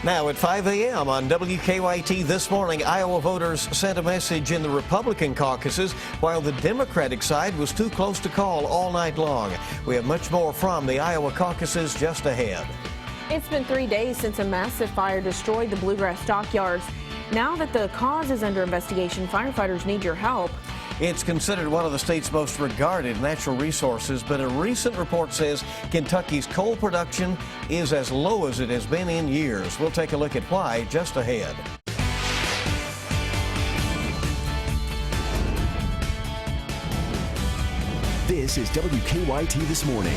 Now at 5 a.m. on WKYT this morning, Iowa voters sent a message in the Republican caucuses while the Democratic side was too close to call all night long. We have much more from the Iowa caucuses just ahead. It's been 3 days since a massive fire destroyed the bluegrass stockyards. Now that the cause is under investigation, firefighters need your help. It's considered one of the state's most regarded natural resources, but a recent report says Kentucky's coal production is as low as it has been in years. We'll take a look at why just ahead. This is WKYT This Morning.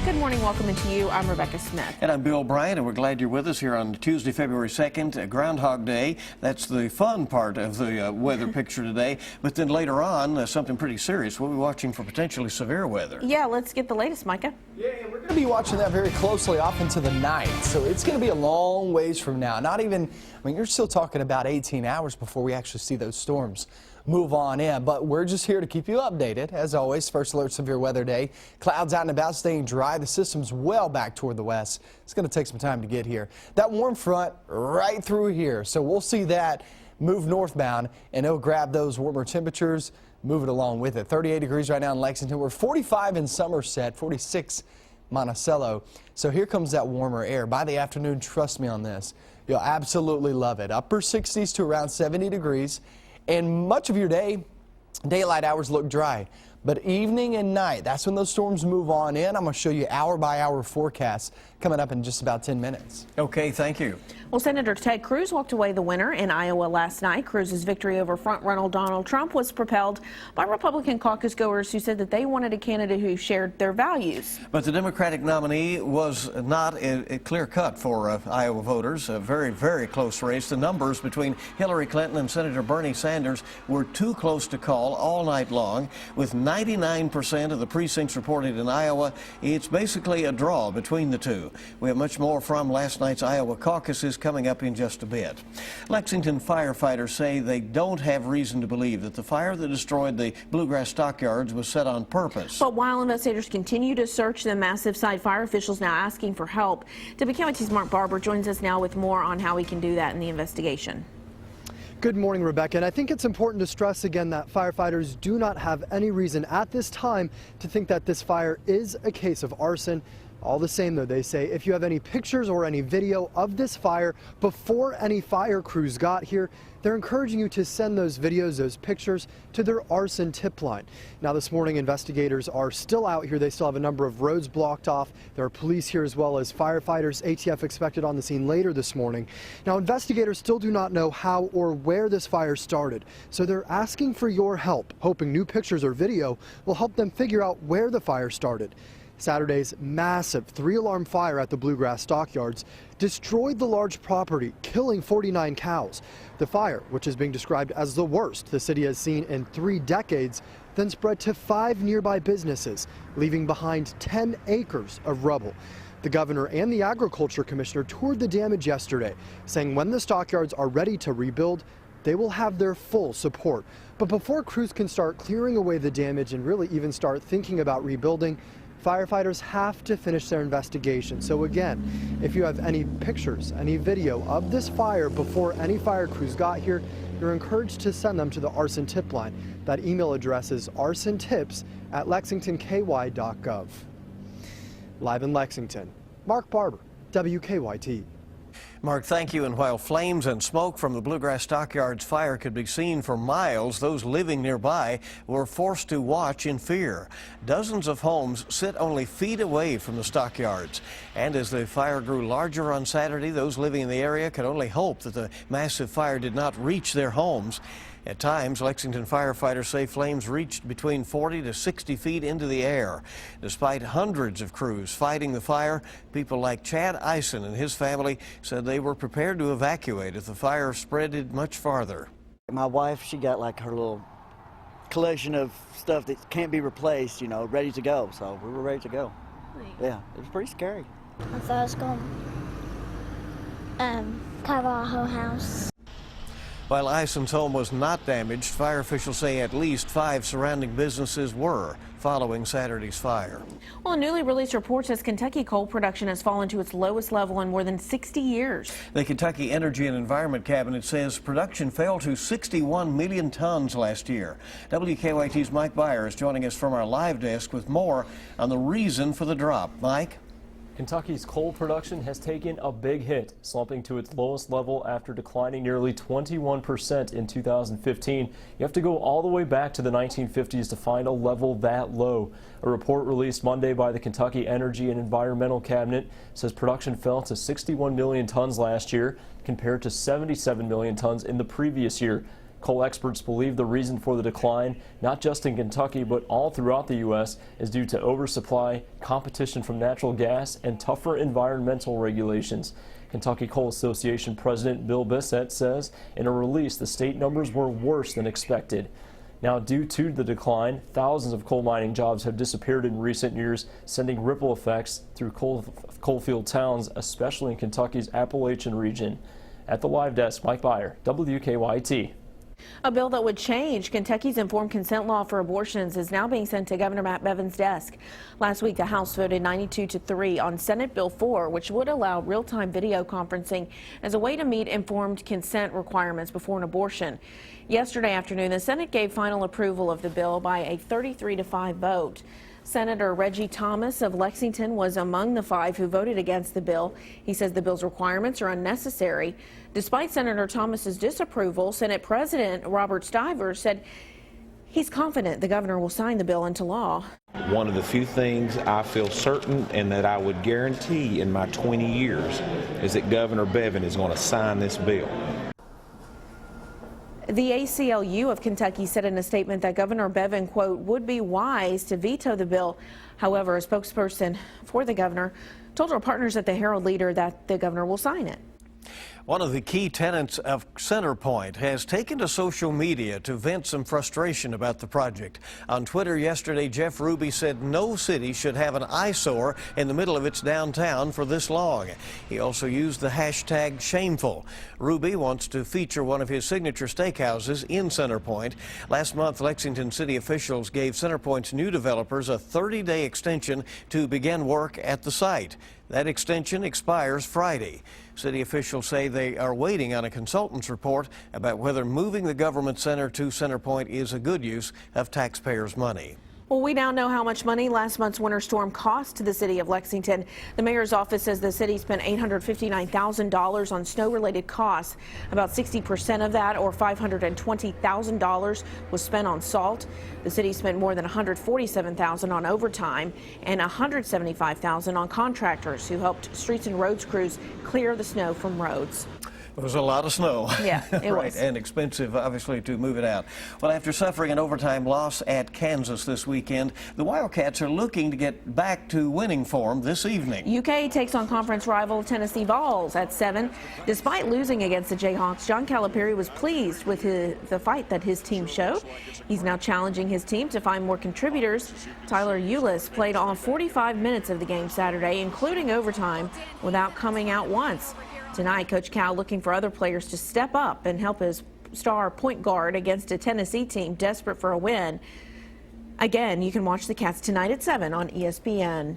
Good morning, welcome into you. I'm Rebecca Smith. And I'm Bill Bryant, and we're glad you're with us here on Tuesday, February 2nd, Groundhog Day. That's the fun part of the weather picture today. But then later on, something pretty serious. We'll be watching for potentially severe weather. Yeah, let's get the latest, Micah. Yeah, we're going to be watching that very closely off into the night. So it's going to be a long ways from now. Not even, I mean, you're still talking about 18 hours before we actually see those storms move on in, but we're just here to keep you updated. As always, first alert severe weather day. Clouds out and about, staying dry. The system's well back toward the west. It's going to take some time to get here. That warm front right through here, so we'll see that move northbound, and it'll grab those warmer temperatures, move it along with it. 38 degrees right now in Lexington. We're 45 in Somerset, 46 Monticello. So here comes that warmer air. By the afternoon, trust me on this, you'll absolutely love it. Upper 60s to around 70 degrees. And much of your day, daylight hours look dry. But evening and night, that's when those storms move on in. I'm going to show you hour-by-hour forecasts coming up in just about 10 minutes. Okay, thank you. Well, Senator Ted Cruz walked away the winner in Iowa last night. Cruz's victory over front-runner Donald Trump was propelled by Republican caucus goers who said that they wanted a candidate who shared their values. But the Democratic nominee was not a clear cut for Iowa voters. A very, very close race. The numbers between Hillary Clinton and Senator Bernie Sanders were too close to call all night long. With 99% of the precincts reported in Iowa, it's basically a draw between the two. We have much more from last night's Iowa caucuses coming up in just a bit. Lexington firefighters say they don't have reason to believe that the fire that destroyed the bluegrass stockyards was set on purpose. But while investigators continue to search the massive site, fire officials now asking for help. WKYT's Mark Barber joins us now with more on how we can do that in the investigation. Good morning, Rebecca. And I think it's important to stress again that firefighters do not have any reason at this time to think that this fire is a case of arson. All the same, though, they say if you have any pictures or any video of this fire before any fire crews got here, they're encouraging you to send those videos, those pictures, to their arson tip line. Now, this morning, investigators are still out here. They still have a number of roads blocked off. There are police here as well as firefighters. ATF expected on the scene later this morning. Now, investigators still do not know how or where this fire started, so they're asking for your help, hoping new pictures or video will help them figure out where the fire started. Saturday's massive 3-alarm fire at the bluegrass stockyards destroyed the large property, killing 49 cows. The fire, which is being described as the worst the city has seen in 3 decades, then spread to 5 nearby businesses, leaving behind 10 acres of rubble. The governor and the agriculture commissioner toured the damage yesterday, saying when the stockyards are ready to rebuild, they will have their full support. But before crews can start clearing away the damage and really even start thinking about rebuilding, firefighters have to finish their investigation. So again, if you have any pictures, any video of this fire before any fire crews got here, you're encouraged to send them to the arson tip line. That email address is arsontips@lexingtonky.gov. Live in Lexington, Mark Barber, WKYT. Mark, thank you. And while flames and smoke from the bluegrass stockyards fire could be seen for miles, those living nearby were forced to watch in fear. Dozens of homes sit only feet away from the stockyards. And as the fire grew larger on Saturday, those living in the area could only hope that the massive fire did not reach their homes. At times, Lexington firefighters say flames reached between 40 to 60 feet into the air. Despite hundreds of crews fighting the fire, people like Chad Eisen and his family said they were prepared to evacuate if the fire spreaded much farther. My wife, she got like her little collection of stuff that can't be replaced, you know, ready to go. So we were ready to go. Yeah, it was pretty scary. I thought it was going to cover our whole house. While Ison's home was not damaged, fire officials say at least 5 surrounding businesses were following Saturday's fire. Well, a newly released report says Kentucky coal production has fallen to its lowest level in more than 60 years. The Kentucky Energy and Environment Cabinet says production fell to 61 million tons last year. WKYT's Mike Beyer is joining us from our live desk with more on the reason for the drop. Mike? Kentucky's coal production has taken a big hit, slumping to its lowest level after declining nearly 21% in 2015. You have to go all the way back to the 1950s to find a level that low. A report released Monday by the Kentucky Energy and Environmental Cabinet says production fell to 61 million tons last year, compared to 77 million tons in the previous year. Coal experts believe the reason for the decline, not just in Kentucky but all throughout the U.S., is due to oversupply, competition from natural gas, and tougher environmental regulations. Kentucky Coal Association President Bill Bissett says in a release the state numbers were worse than expected. Now, due to the decline, thousands of coal mining jobs have disappeared in recent years, sending ripple effects through coalfield towns, especially in Kentucky's Appalachian region. At the live desk, Mike Beyer, WKYT. A bill that would change Kentucky's informed consent law for abortions is now being sent to Governor Matt Bevin's desk. Last week, the House voted 92-3 on Senate Bill 4, which would allow real-time video conferencing as a way to meet informed consent requirements before an abortion. Yesterday afternoon, the Senate gave final approval of the bill by a 33-5 vote. Senator Reggie Thomas of Lexington was among the 5 who voted against the bill. He says the bill's requirements are unnecessary. Despite Senator Thomas's disapproval, Senate President Robert Stivers said he's confident the governor will sign the bill into law. One of the few things I feel certain and that I would guarantee in my 20 years is that Governor Bevin is going to sign this bill. The ACLU of Kentucky said in a statement that Governor Bevin, quote, would be wise to veto the bill. However, a spokesperson for the governor told our partners at the Herald Leader that the governor will sign it. One of the key tenants of Centerpoint has taken to social media to vent some frustration about the project. On Twitter yesterday, Jeff Ruby said no city should have an eyesore in the middle of its downtown for this long. He also used the hashtag shameful. Ruby wants to feature one of his signature steakhouses in Centerpoint. Last month, Lexington city officials gave Centerpoint's new developers a 30-day extension to begin work at the site. That extension expires Friday. City officials say they are waiting on a consultant's report about whether moving the government center to Centerpoint is a good use of taxpayers' money. Well, we now know how much money last month's winter storm cost to the city of Lexington. The mayor's office says the city spent $859,000 on snow-related costs. About 60% of that, or $520,000, was spent on salt. The city spent more than $147,000 on overtime and $175,000 on contractors who helped streets and roads crews clear the snow from roads. It was a lot of snow. Yeah, it right, was. And expensive, obviously, to move it out. Well, after suffering an overtime loss at Kansas this weekend, the Wildcats are looking to get back to winning form this evening. UK takes on conference rival Tennessee Vols at 7. Despite losing against the Jayhawks, John Calipari was pleased with the fight that his team showed. He's now challenging his team to find more contributors. Tyler Eulis played all 45 minutes of the game Saturday, including overtime, without coming out once. Tonight, Coach Cal looking for other players to step up and help his star point guard against a Tennessee team desperate for a win. Again, you can watch the Cats tonight at 7 on ESPN.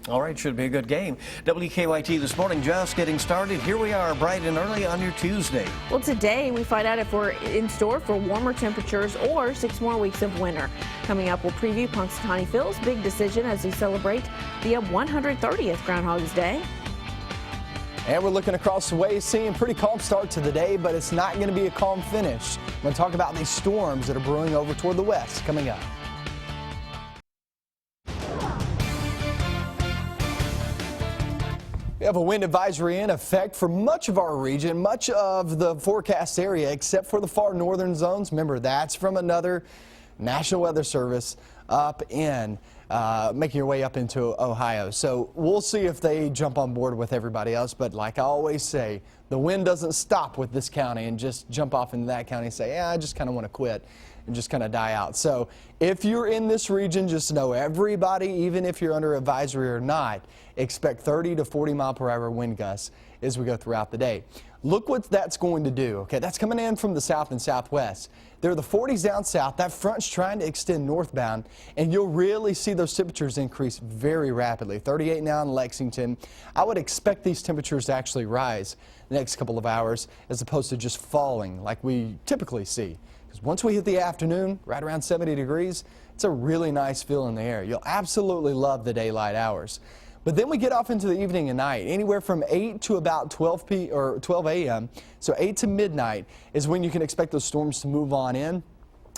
All right, should be a good game. WKYT this morning just getting started. Here we are bright and early on your Tuesday. Well, today we find out if we're in store for warmer temperatures or 6 more weeks of winter. Coming up, we'll preview Punxsutawney Phil's big decision as we celebrate the 130th Groundhog's Day. And we're looking across the way, seeing a pretty calm start to the day, but it's not going to be a calm finish. We're going to talk about these storms that are brewing over toward the west coming up. We have a wind advisory in effect for much of our region, much of the forecast area, except for the far northern zones. Remember, that's from another National Weather Service up in making your way up into Ohio. So we'll see if they jump on board with everybody else. But like I always say, the wind doesn't stop with this county and just jump off into that county and say, yeah, I just kind of want to quit. and just kind of die out. So if you're in this region, just know everybody, even if you're under advisory or not, expect 30 to 40 mile per hour wind gusts as we go throughout the day. Look what that's going to do. Okay, that's coming in from the south and southwest. There are the 40s down south. That front's trying to extend northbound, and you'll really see those temperatures increase very rapidly. 38 now in Lexington. I would expect these temperatures to actually rise the next couple of hours as opposed to just falling like we typically see. Because once we hit the afternoon, right around 70 degrees, it's a really nice feel in the air. You'll absolutely love the daylight hours. But then we get off into the evening and night, anywhere from 8 to about 12 a.m. So 8 to midnight is when you can expect those storms to move on in.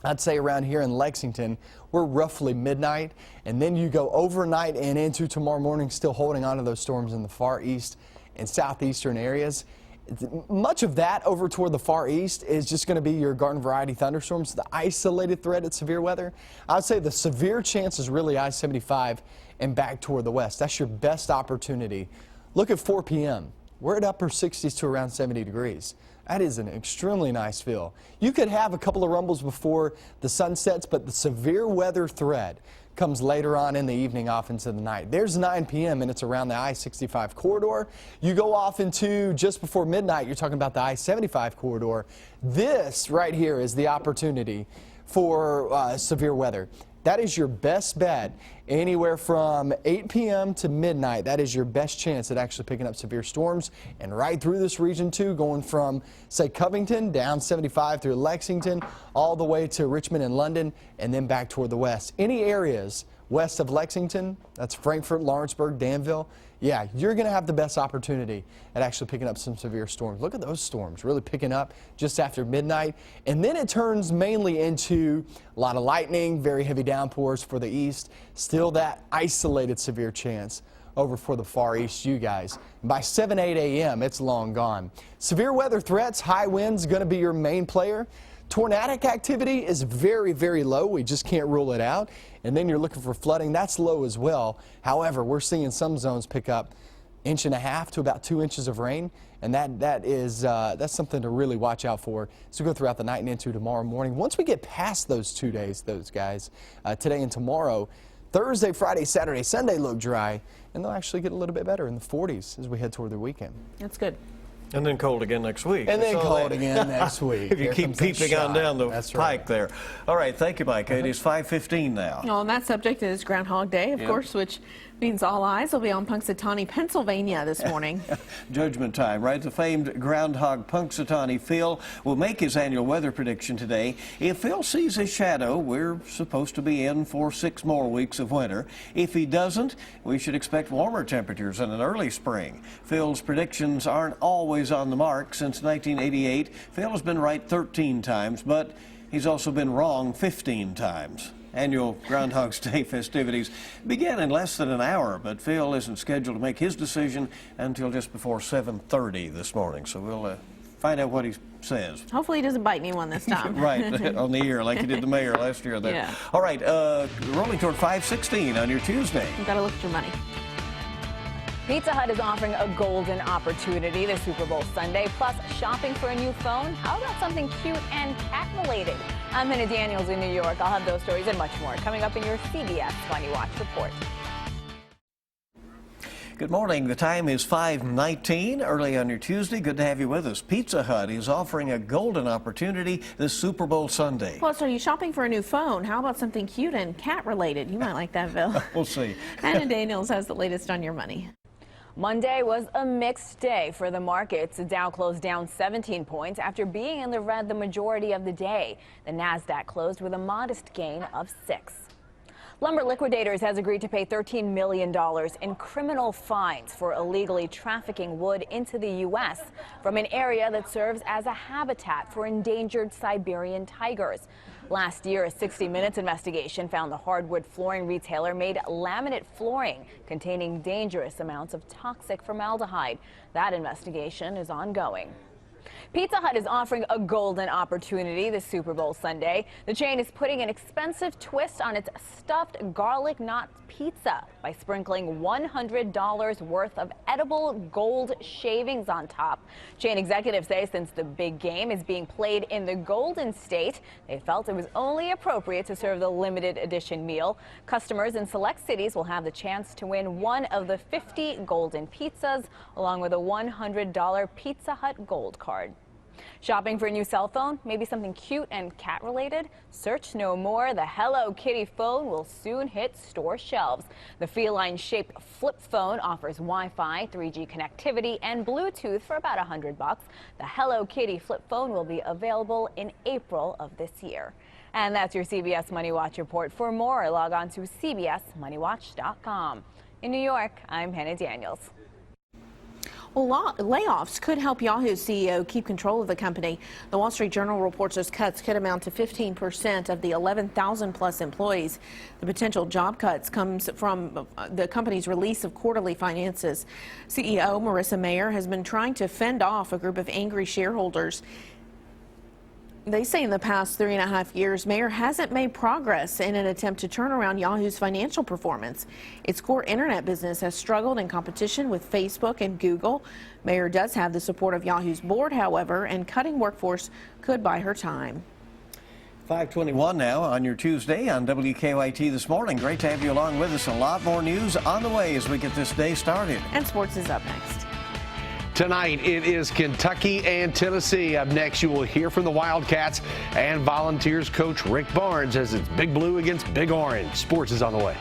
I'd say around here in Lexington, we're roughly midnight, and then you go overnight and into tomorrow morning, still holding on to those storms in the far east and southeastern areas. Much of that over toward the far east is just going to be your garden variety thunderstorms, the isolated threat at severe weather. I would say the severe chance is really I-75 and back toward the west. That's your best opportunity. Look at 4 p.m. We're at upper 60s to around 70 degrees. That is an extremely nice feel. You could have a couple of rumbles before the sun sets, but the severe weather threat comes later on in the evening off into the night. There's 9 p.m. and it's around the I-65 corridor. You go off into just before midnight, you're talking about the I-75 corridor. This right here is the opportunity for severe weather. That is your best bet anywhere from 8 p.m. to midnight. That is your best chance at actually picking up severe storms. And right through this region too, going from, say, Covington down 75 through Lexington, all the way to Richmond and London, and then back toward the west. Any areas west of Lexington, that's Frankfort, Lawrenceburg, Danville, yeah, you're going to have the best opportunity at actually picking up some severe storms. Look at those storms really picking up just after midnight. And then it turns mainly into a lot of lightning, very heavy downpours for the east. Still that isolated severe chance over for the far east, you guys. By 7, 8 a.m., it's long gone. Severe weather threats, high winds going to be your main player. Tornadic activity is very, very low. We just can't rule it out. And then you're looking for flooding. That's low as well. However, we're seeing some zones pick up 1.5 inches to about 2 inches of rain. And that's something to really watch out for as we go throughout the night and into tomorrow morning. Once we get past those 2 days, today and tomorrow, Thursday, Friday, Saturday, Sunday look dry. And they'll actually get a little bit better in the 40s as we head toward the weekend. That's good. And then cold again next week. And then cold again next week. If you keep peeping on down the pike there. All right, thank you, Mike. It is 5:15 now. On that subject is Groundhog Day, of course, which means all eyes will be on Punxsutawney, Pennsylvania this morning. Judgment time, right? The famed groundhog Punxsutawney Phil will make his annual weather prediction today. If Phil sees his shadow, we're supposed to be in for 6 more weeks of winter. If he doesn't, we should expect warmer temperatures and an early spring. Phil's predictions aren't always on the mark. Since 1988, Phil has been right 13 times, but he's also been wrong 15 times. Annual Groundhog's Day festivities begin in less than an hour, but Phil isn't scheduled to make his decision until just before 7:30 this morning. So we'll find out what he says. Hopefully he doesn't bite me one this time. Right, on the ear like he did the mayor last year there. Yeah. All right, rolling toward 5:16 on your Tuesday. You've got to look at your money. Pizza Hut is offering a golden opportunity this Super Bowl Sunday, plus shopping for a new phone. How about something cute and cat-related? I'm Hannah Daniels in New York. I'll have those stories and much more coming up in your CBS Funny Watch report. Good morning. The time is 5:19 early on your Tuesday. Good to have you with us. Pizza Hut is offering a golden opportunity this Super Bowl Sunday. Plus, are you shopping for a new phone? How about something cute and cat-related? You might like that, Bill. We'll see. Hannah Daniels has the latest on your money. Monday was a mixed day for the markets. The Dow closed down 17 points after being in the red the majority of the day. The Nasdaq closed with a modest gain of 6. Lumber Liquidators has agreed to pay $13 million in criminal fines for illegally trafficking wood into the U.S. from an area that serves as a habitat for endangered Siberian tigers. Last year, a 60 Minutes investigation found the hardwood flooring retailer made laminate flooring containing dangerous amounts of toxic formaldehyde. That investigation is ongoing. Pizza Hut is offering a golden opportunity this Super Bowl Sunday. The chain is putting an expensive twist on its stuffed garlic knot pizza by sprinkling $100 worth of edible gold shavings on top. Chain executives say since the big game is being played in the Golden State, they felt it was only appropriate to serve the limited edition meal. Customers in select cities will have the chance to win one of the 50 golden pizzas along with a $100 Pizza Hut Gold card. Shopping for a new cell phone? Maybe something cute and cat related? Search no more. The Hello Kitty phone will soon hit store shelves. The feline-shaped flip phone offers Wi-Fi, 3G connectivity, and Bluetooth for about $100. The Hello Kitty flip phone will be available in April of this year. And that's your CBS Money Watch report. For more, log on to cbsmoneywatch.com. In New York, I'm Hannah Daniels. Well, layoffs could help Yahoo's CEO keep control of the company. The Wall Street Journal reports those cuts could amount to 15% of the 11,000 plus employees. The potential job cuts comes from the company's release of quarterly finances. CEO Marissa Mayer has been trying to fend off a group of angry shareholders. They say in the past 3.5 years, Mayer hasn't made progress in an attempt to turn around Yahoo's financial performance. Its core internet business has struggled in competition with Facebook and Google. Mayer does have the support of Yahoo's board, however, and cutting workforce could buy her time. 5:21 now on your Tuesday on WKYT this morning. Great to have you along with us. A lot more news on the way as we get this day started. And sports is up next. Tonight, it is Kentucky and Tennessee. Up next, you will hear from the Wildcats and Volunteers coach Rick Barnes as it's Big Blue against Big Orange. Sports is on the way.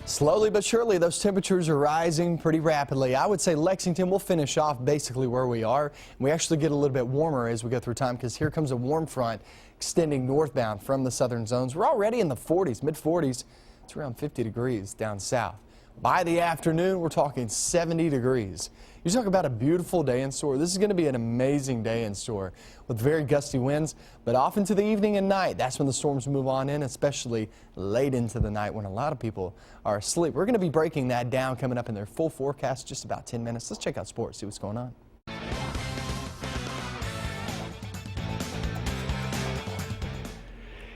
Slowly but surely, those temperatures are rising pretty rapidly. I would say Lexington will finish off basically where we are. We actually get a little bit warmer as we go through time because here comes a warm front extending northbound from the southern zones. We're already in the 40s, mid-40s. It's around 50 degrees down south. By the afternoon, we're talking 70 degrees. You talk about a beautiful day in store. This is going to be an amazing day in store with very gusty winds, but off into the evening and night, that's when the storms move on in, especially late into the night when a lot of people are asleep. We're going to be breaking that down coming up in their full forecast just about 10 minutes. Let's check out sports, see what's going on.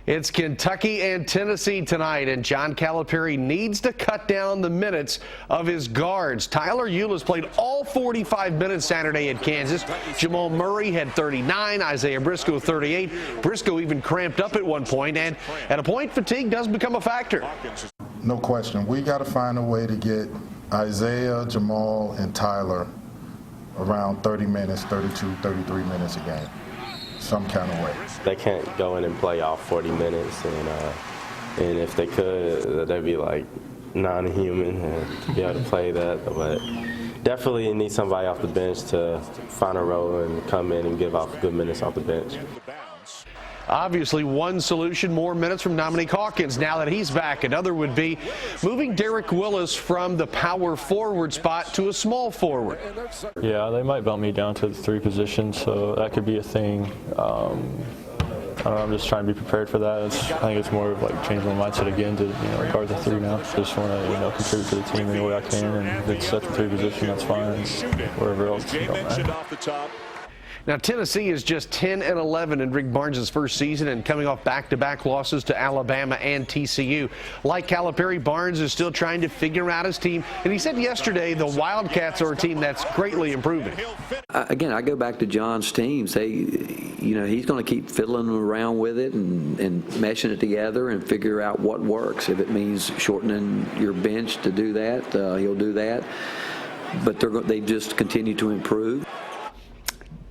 It's Kentucky and Tennessee tonight, and John Calipari needs to cut down the minutes of his guards. Tyler Eulis played all 45 minutes Saturday at Kansas. Jamal Murray had 39, Isaiah Briscoe 38. Briscoe even cramped up at one point, and at a point, fatigue does become a factor. No question. We got to find a way to get Isaiah, Jamal, and Tyler around 30 minutes, 32, 33 minutes a game. Some kind of way. They can't go in and play all 40 minutes, and if they could, they'd be like non-human and to be able to play that. But definitely need somebody off the bench to find a role and come in and give off good minutes off the bench. Obviously, one solution, more minutes from Dominique Hawkins now that he's back. Another would be moving Derek Willis from the power forward spot to a small forward. Yeah, they might bump me down to the 3 position, so that could be a thing. I don't know, I'm just trying to be prepared for that. I think it's more of like changing my mindset again to guard the 3 now. Just want to contribute to the team any way I can, and if it's at the 3 position, that's fine. Wherever else, it don't matter. Now, Tennessee is just 10-11 in Rick Barnes' first season and coming off back-to-back losses to Alabama and TCU. Like Calipari, Barnes is still trying to figure out his team, and he said yesterday the Wildcats are a team that's greatly improving. Again, I go back to John's teams. He's going to keep fiddling around with it and meshing it together and figure out what works. If it means shortening your bench to do that, he'll do that. But they just continue to improve.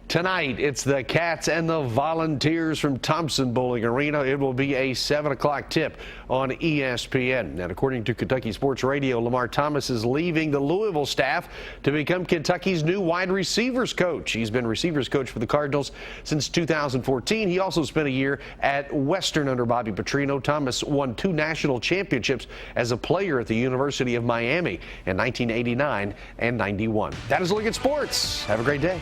Tonight, it's the Cats and the Volunteers from Thompson Bowling Arena. It will be a 7 o'clock tip on ESPN. And according to Kentucky Sports Radio, Lamar Thomas is leaving the Louisville staff to become Kentucky's new wide receivers coach. He's been receivers coach for the Cardinals since 2014. He also spent a year at Western under Bobby Petrino. Thomas won 2 national championships as a player at the University of Miami in 1989 and 91. That is a look at sports. Have a great day.